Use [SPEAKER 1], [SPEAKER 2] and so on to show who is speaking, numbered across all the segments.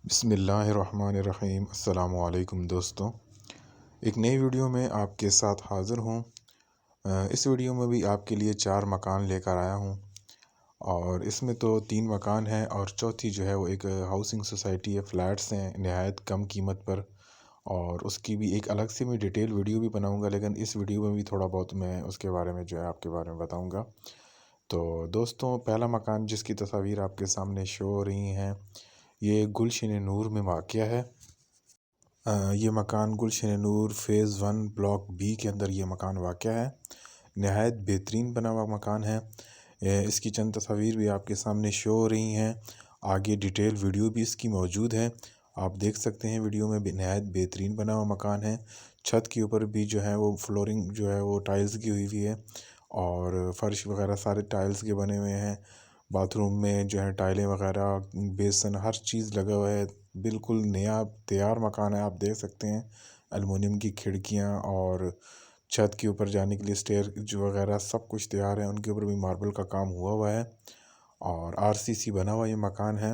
[SPEAKER 1] बिस्मिल्लाहिर्रहमानिर्रहीम। अस्सलामुअलैकुम दोस्तों, एक नई वीडियो में आपके साथ हाज़िर हूँ। इस वीडियो में भी आपके लिए 4 मकान लेकर आया हूँ और इसमें तो 3 मकान हैं और चौथी जो है वो एक हाउसिंग सोसाइटी है। फ्लैट्स हैं नहायत कम कीमत पर और उसकी भी एक अलग से मैं डिटेल वीडियो भी बनाऊँगा, लेकिन इस वीडियो में भी थोड़ा बहुत मैं उसके बारे में जो है आपके बारे में बताऊँगा। तो दोस्तों, पहला मकान जिसकी तस्वीर आपके सामने शो हो रही हैं, ये गुलशन नूर में वाक़या है। ये मकान गुलशन नूर फ़ेज़ 1 ब्लॉक बी के अंदर ये मकान वाक़या है। नहायत बेहतरीन बना हुआ मकान है। इसकी चंद तस्वीर भी आपके सामने शो हो रही हैं। आगे डिटेल वीडियो भी इसकी मौजूद है, आप देख सकते हैं। वीडियो में नहायत बेहतरीन बना हुआ मकान है। छत के ऊपर भी जो है वो फ्लोरिंग जो है वो टाइल्स की हुई हुई है और फर्श वगैरह सारे टाइल्स के बने हुए हैं। बाथरूम में जो है टाइलें वगैरह, बेसन, हर चीज़ लगा हुआ है। बिल्कुल नया तैयार मकान है, आप देख सकते हैं। एल्युमिनियम की खिड़कियाँ और छत के ऊपर जाने के लिए स्टेयर जो वगैरह सब कुछ तैयार है। उनके ऊपर भी मार्बल का काम हुआ हुआ है और आरसीसी बना हुआ ये मकान है।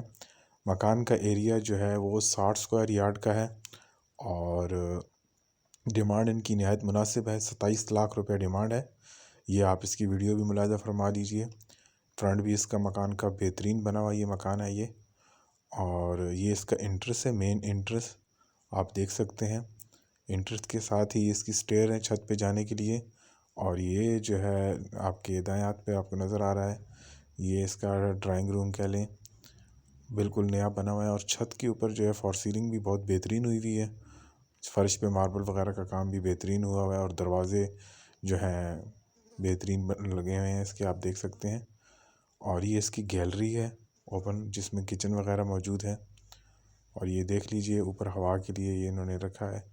[SPEAKER 1] मकान का एरिया जो है वो 60 स्क्वायर यार्ड का है और डिमांड इनकी नहायत मुनासिब है। 27 लाख रुपए डिमांड है। ये आप इसकी वीडियो भी मुलाहिज़ा फरमा लीजिए। फ्रंट भी इसका मकान का बेहतरीन बना हुआ ये मकान है ये। और ये इसका इंट्रेस है, मेन इंट्रेस आप देख सकते हैं। इंट्रेस के साथ ही इसकी स्टेयर है छत पे जाने के लिए। और ये जो है आपके दाएं हाथ पे आपको नज़र आ रहा है, ये इसका ड्राइंग रूम कह लें, बिल्कुल नया बना हुआ है। और छत के ऊपर जो है फॉर सीलिंग भी बहुत बेहतरीन हुई हुई है। फर्श पे मार्बल वगैरह का काम भी बेहतरीन हुआ हुआ है और दरवाज़े जो हैं बेहतरीन लगे हुए हैं इसके, आप देख सकते हैं। और ये इसकी गैलरी है ओपन, जिसमें किचन वगैरह मौजूद है। और ये देख लीजिए ऊपर हवा के लिए ये इन्होंने रखा है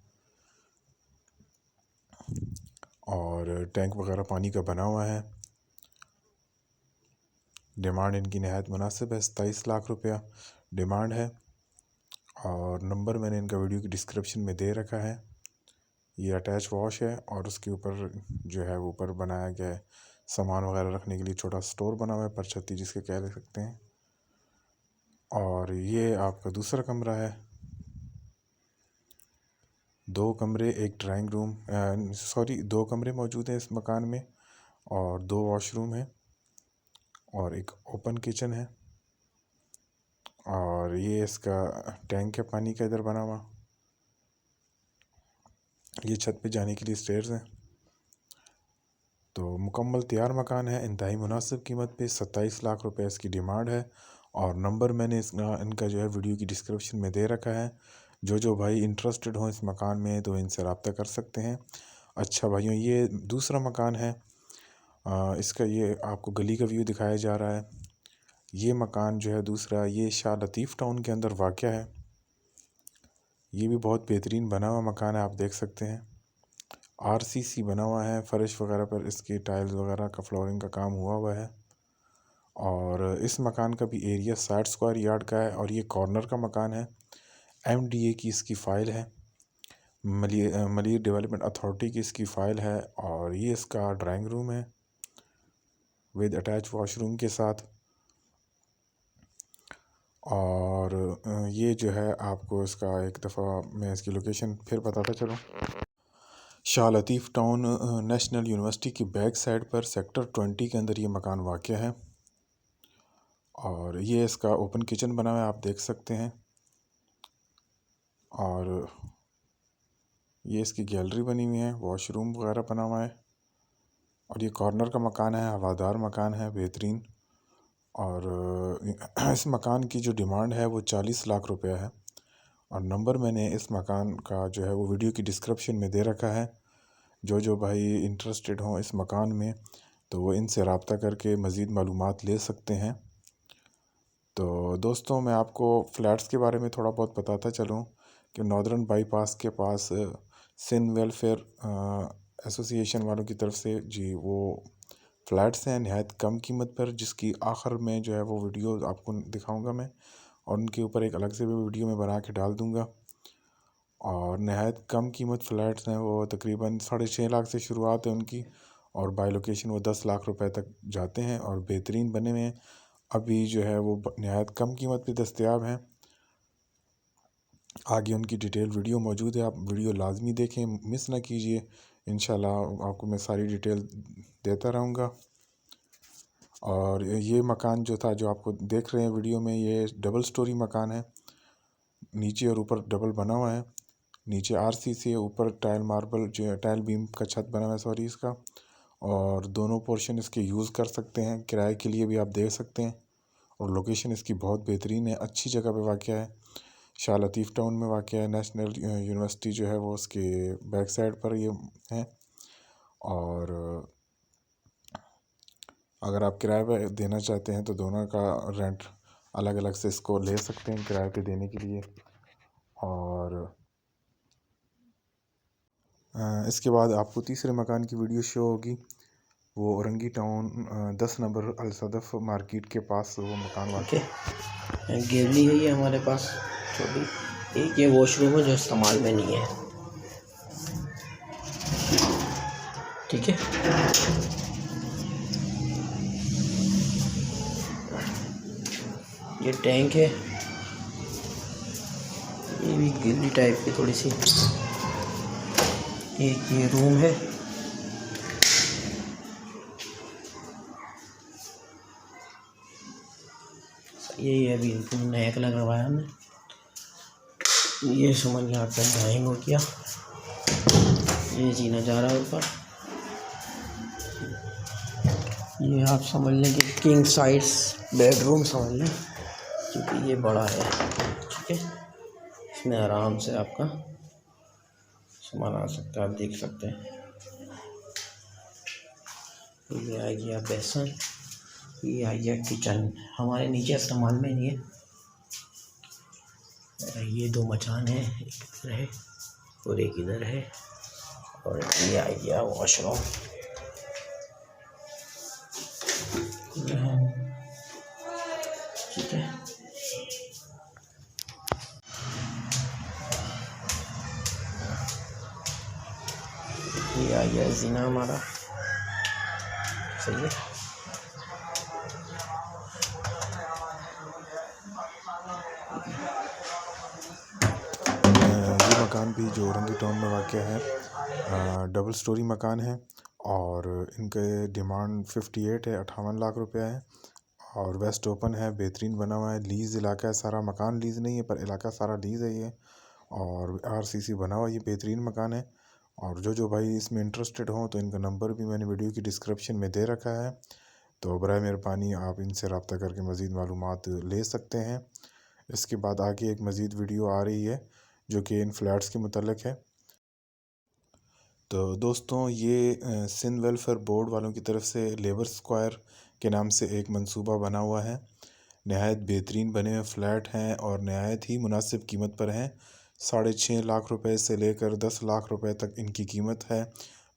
[SPEAKER 1] और टैंक वगैरह पानी का बना हुआ है। डिमांड इनकी नहायत मुनासिब है, 27 लाख रुपया डिमांड है। और नंबर मैंने इनका वीडियो की डिस्क्रिप्शन में दे रखा है। ये अटैच वॉश है और उसके ऊपर जो है ऊपर बनाया गया है सामान वगैरह रखने के लिए छोटा स्टोर बना हुआ है, परछत्ती जिसके कह सकते हैं। और ये आपका दूसरा कमरा है। 2 कमरे, एक ड्राइंग रूम, सॉरी 2 कमरे मौजूद हैं इस मकान में और 2 वॉशरूम हैं और एक ओपन किचन है। और ये इसका टैंक है पानी का इधर बना हुआ। ये छत पे जाने के लिए स्टेयर्स हैं। तो मुकम्मल तैयार मकान है, इंतहाई मुनासिब कीमत पे 27 लाख रुपए इसकी डिमांड है। और नंबर मैंने इनका जो है वीडियो की डिस्क्रिप्शन में दे रखा है। जो भाई इंटरेस्टेड हो इस मकान में तो इनसे रब्ता कर सकते हैं। अच्छा भाइयों, ये दूसरा मकान है। इसका ये आपको गली का व्यू दिखाया जा रहा है। ये मकान जो है दूसरा, ये शाह लतीफ़ टाउन के अंदर वाक़या है। ये भी बहुत बेहतरीन बना हुआ मकान है, आप देख सकते हैं। आरसीसी बना हुआ है, फर्श वगैरह पर इसकी टाइल्स वगैरह का फ्लोरिंग का काम हुआ हुआ है। और इस मकान का भी एरिया 60 स्क्वायर यार्ड का है और ये कॉर्नर का मकान है। एमडीए की इसकी फ़ाइल है, मलिर डेवलपमेंट अथॉरिटी की इसकी फ़ाइल है। और ये इसका ड्राइंग रूम है विद अटैच वॉशरूम के साथ। और ये जो है आपको इसका एक दफ़ा मैं इसकी लोकेशन फिर बताता चलूँ। Shah Latif town national university की बैक साइड पर सेक्टर 20 के अंदर ये मकान वाक़या है। और ये इसका ओपन किचन बना हुआ है, आप देख सकते हैं। और ये इसकी गैलरी बनी हुई है, वॉशरूम वगैरह बना हुआ है। और ये कॉर्नर का मकान है, हवादार मकान है, बेहतरीन। और इस मकान की जो डिमांड है वो 40 लाख रुपया है। और नंबर मैंने इस मकान का जो है वो वीडियो की डिस्क्रिप्शन में दे रखा है। जो भाई इंटरेस्टेड हों इस मकान में तो वो इनसे रब्ता करके मज़ीद मालूमात ले सकते हैं। तो दोस्तों, मैं आपको फ़्लैट्स के बारे में थोड़ा बहुत बताता चलूँ कि नॉर्दर्न बाईपास के पास सिंध वेलफेयर एसोसिएशन वालों की तरफ से जी वो फ़्लैट्स हैं नहायत कम कीमत पर, जिसकी आखिर में जो है वो वीडियो आपको दिखाऊंगा मैं। और उनके ऊपर एक अलग से भी वीडियो में बना के डाल दूंगा। और नहायत कम कीमत फ़्लैट्स हैं, वो तकरीबन 6.5 लाख से शुरुआत है उनकी। और बाई लोकेशन वो 10 लाख रुपए तक जाते हैं और बेहतरीन बने हुए हैं। अभी जो है वो नहायत कम कीमत पे दस्तयाब हैं। आगे उनकी डिटेल वीडियो मौजूद है, आप वीडियो लाजमी देखें, मिस ना कीजिए। इंशाल्लाह आपको मैं सारी डिटेल देता रहूँगा। और ये मकान जो था, जो आपको देख रहे हैं वीडियो में, ये डबल स्टोरी मकान है। नीचे और ऊपर डबल बना हुआ है। नीचे आरसीसी है, ऊपर टाइल मार्बल जो टाइल बीम का छत बना हुआ है, सॉरी इसका। और दोनों पोर्शन इसके यूज़ कर सकते हैं, किराए के लिए भी आप दे सकते हैं। और लोकेशन इसकी बहुत बेहतरीन है, अच्छी जगह पे वाक़या है। शाह लतीफ़ टाउन में वाक़या है। नेशनल यूनिवर्सिटी जो है वो उसके बैक साइड पर ये है। और अगर आप किराए पे देना चाहते हैं तो दोनों का रेंट अलग अलग से इसको ले सकते हैं किराए पे देने के लिए। और इसके बाद आपको तीसरे मकान की वीडियो शो होगी। वो औरंगी टाउन 10 नंबर अलसदफ़ मार्केट के पास वो मकान वाक़ है।
[SPEAKER 2] गेवली है ये हमारे पास छोटी। एक ये वॉशरूम है जो इस्तेमाल में नहीं है, ठीक है। ये टैंक है, ये भी गिल्ली टाइप की थोड़ी सी। एक ये रूम है, ये अभी नया कलर करवाया हमने। ये समझ में आपका ड्राइंग हो गया। ये जीना जा रहा है ऊपर। ये आप समझ लें कि किंग साइज बेडरूम समझ लें, क्योंकि ये बड़ा है, ठीक है। इसमें आराम से आपका सामान आ सकता है, आप देख सकते हैं। ये आ गया बेसन, ये आ गया किचन, हमारे नीचे इस्तेमाल में नहीं है। ये दो मचान है, एक इधर है और एक इधर है। और ये आ गया वॉशरूम, ठीक है। ये आ गया जीना हमारा, सही है।
[SPEAKER 1] ये मकान भी जो औरंगी टाउन में वाक़या है, डबल स्टोरी मकान है। और इनके डिमांड 58 है, 58 लाख रुपया है। और वेस्ट ओपन है, बेहतरीन बना हुआ है। लीज़ इलाका है सारा, मकान लीज़ नहीं है पर इलाका सारा लीज़ है ये। और आरसीसी बना हुआ, ये बेहतरीन मकान है। और जो भाई इसमें इंटरेस्टेड हों तो इनका नंबर भी मैंने वीडियो की डिस्क्रिप्शन में दे रखा है, तो बराए मेहरबानी आप इनसे रब्ता करके मज़ीद मालूमात ले सकते हैं। इसके बाद आगे एक मज़ीद वीडियो आ रही है जो कि इन फ्लैट्स के मुतल्लिक़ है। तो दोस्तों, ये सिंध वेलफेयर बोर्ड वालों की तरफ से लेबर स्क्वायर के नाम से एक मंसूबा बना हुआ है। नहायत बेहतरीन बने हुए फ़्लैट हैं और नहायत ही मुनासिब कीमत पर हैं। 6.5 लाख रुपए से लेकर 10 लाख रुपए तक इनकी कीमत है।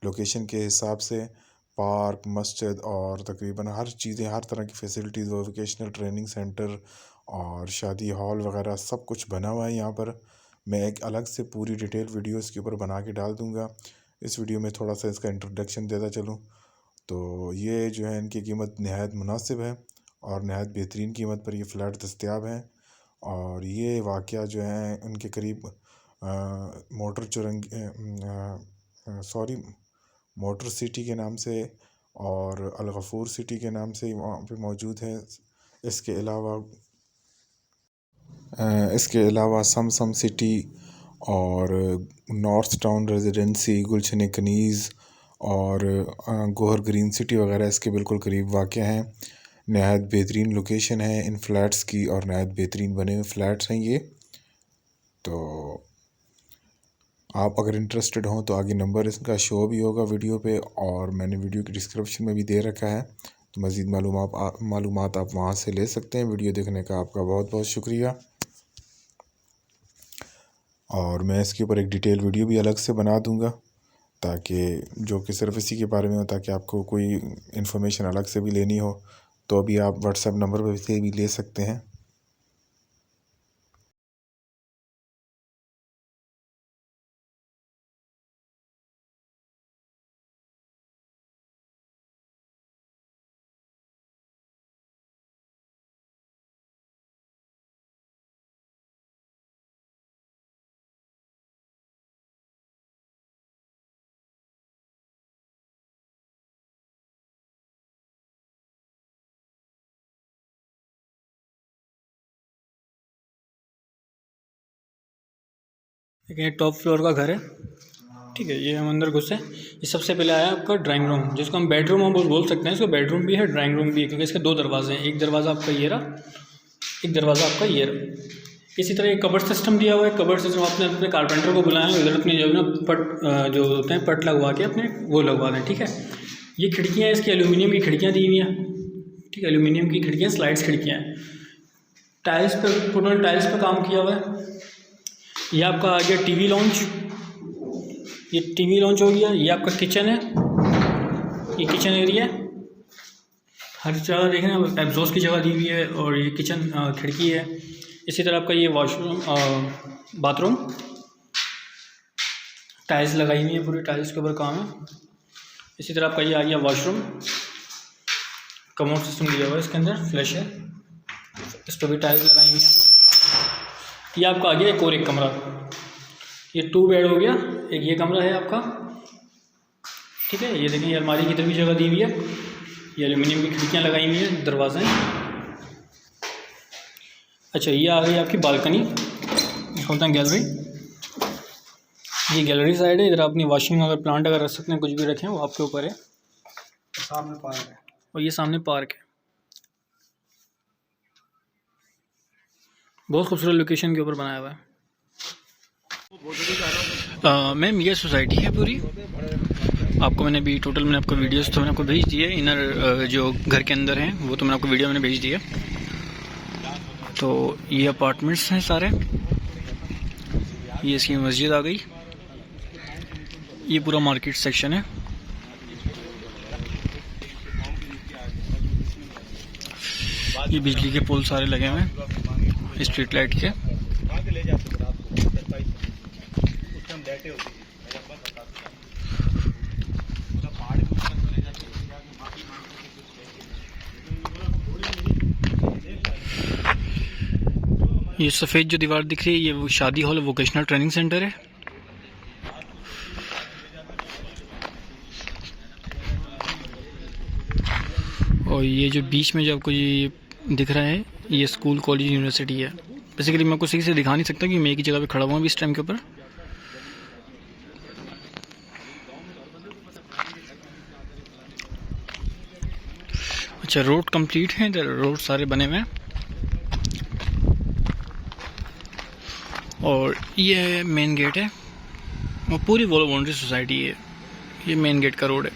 [SPEAKER 1] लोकेशन के हिसाब से पार्क, मस्जिद और तकरीबन हर चीज़ें, हर तरह की फ़ैसिलिटीज़, वोकेशनल ट्रेनिंग सेंटर और शादी हॉल वगैरह सब कुछ बना हुआ है यहाँ पर। मैं एक अलग से पूरी डिटेल वीडियो इसके ऊपर बना के डाल दूँगा। इस वीडियो में थोड़ा सा इसका इंट्रोडक्शन देता चलूँ तो ये जो है इनकी कीमत नहायत मुनासिब है और नहायत बेहतरीन कीमत पर ये फ़्लैट दस्तयाब हैं। और ये वाक़या जो है उनके करीब मोटर सॉरी मोटर सिटी के नाम से और अल गफूर सिटी के नाम से वहाँ पे मौजूद है। इसके अलावा समसम सिटी और नॉर्थ टाउन रेजिडेंसी, गुलशन कनीज़ और गोहर ग्रीन सिटी वगैरह इसके बिल्कुल करीब वाक़या हैं। नहायत बेहतरीन लोकेशन है इन फ्लैट्स की और नहायत बेहतरीन बने हुए फ्लैट्स हैं ये। तो आप अगर इंटरेस्टेड हों तो आगे नंबर इसका शो भी होगा वीडियो पे और मैंने वीडियो की डिस्क्रिप्शन में भी दे रखा है, तो मज़ीद मालूमात आप वहाँ से ले सकते हैं। वीडियो देखने का आपका बहुत बहुत शुक्रिया। और मैं इसके ऊपर एक डिटेल वीडियो भी अलग से बना दूंगा ताकि जो कि सिर्फ इसी के बारे में हो, ताकि आपको कोई इन्फॉर्मेशन अलग से भी लेनी हो तो अभी आप व्हाट्सएप नंबर पर से भी ले सकते हैं।
[SPEAKER 3] देखिए टॉप फ्लोर का घर है, ठीक है। ये हम अंदर घुसे, ये सबसे पहले आया आपका ड्राइंग रूम, जिसको हम बेडरूम हम बोल सकते हैं। इसको बेडरूम भी है, ड्राइंग रूम भी है, क्योंकि इसके 2 दरवाजे हैं। एक दरवाज़ा आपका ये रहा, एक दरवाज़ा आपका ये रहा। इसी तरह एक कबर्ड सिस्टम दिया हुआ है। कबर्ड सिस्टम आपने अपने कारपेंटर को बुलाया, उधर अपनी जो है ना पट जो होते हैं पट लगवा के अपने वो लगवा दें, ठीक है। ये खिड़कियाँ हैं, इसकी एल्यूमिनियम की खिड़कियाँ दी हुई हैं, ठीक है। एल्यूमिनियम की खिड़कियाँ, स्लाइड्स खिड़कियाँ हैं। टाइल्स पे, टोटल टाइल्स पे काम किया हुआ है। ये आपका आ गया टीवी लॉन्च, ये टीवी लॉन्च हो गया। ये आपका किचन है, ये किचन एरिया है। हर जगह देखना एग्जॉस्ट की जगह दी हुई है, और ये किचन खिड़की है। इसी तरह आपका ये वॉशरूम, बाथरूम, टाइल्स लगाई हुई है, पूरी टाइल्स के ऊपर काम है। इसी तरह आपका ये आ गया वॉशरूम, कमोड सिस्टम दिया हुआ है, इसके अंदर फ्लैश है, इस पर भी टाइल्स लगाई हुई हैं। ये आपका आ गया एक और एक कमरा, ये 2 बेड हो गया। एक ये कमरा है आपका, ठीक है। ये देखिए, ये अलमारी की इधर भी जगह दी हुई है। ये एल्यूमिनियम की खिड़कियाँ लगाई हुई हैं, दरवाजे। अच्छा, ये आ गई आपकी बालकनी, खोलते हैं गैलरी। ये गैलरी साइड है, इधर अपनी वॉशिंग अगर प्लांट अगर रख सकते हैं, कुछ भी रखें, वो आपके ऊपर है।
[SPEAKER 2] सामने पार्क है,
[SPEAKER 3] और ये सामने पार्क है, बहुत खूबसूरत लोकेशन के ऊपर बनाया हुआ है। मैम ये सोसाइटी है पूरी, आपको मैंने अभी टोटल मैंने आपको वीडियोस तो मैंने आपको भेज दी है। इनर जो घर के अंदर हैं वो तो मैंने आपको वीडियो मैंने भेज दिया। तो ये अपार्टमेंट्स हैं सारे, ये इसकी मस्जिद आ गई, ये पूरा मार्केट सेक्शन है। ये बिजली के पोल सारे लगे हुए हैं, स्ट्रीट लाइट के। ये सफ़ेद जो दीवार दिख रही है, ये वो शादी हॉल वोकेशनल ट्रेनिंग सेंटर है। और ये जो बीच में जो आपको ये दिख रहा है, ये स्कूल कॉलेज यूनिवर्सिटी है। बेसिकली मैं आपको सही से दिखा नहीं सकता कि मैं एक ही जगह पे खड़ा हुआ हूँ इस टाइम के ऊपर। अच्छा, रोड कंप्लीट है, इधर रोड सारे बने हुए हैं। और ये मेन गेट है, और पूरी बाउंड्री सोसाइटी है, ये मेन गेट का रोड है।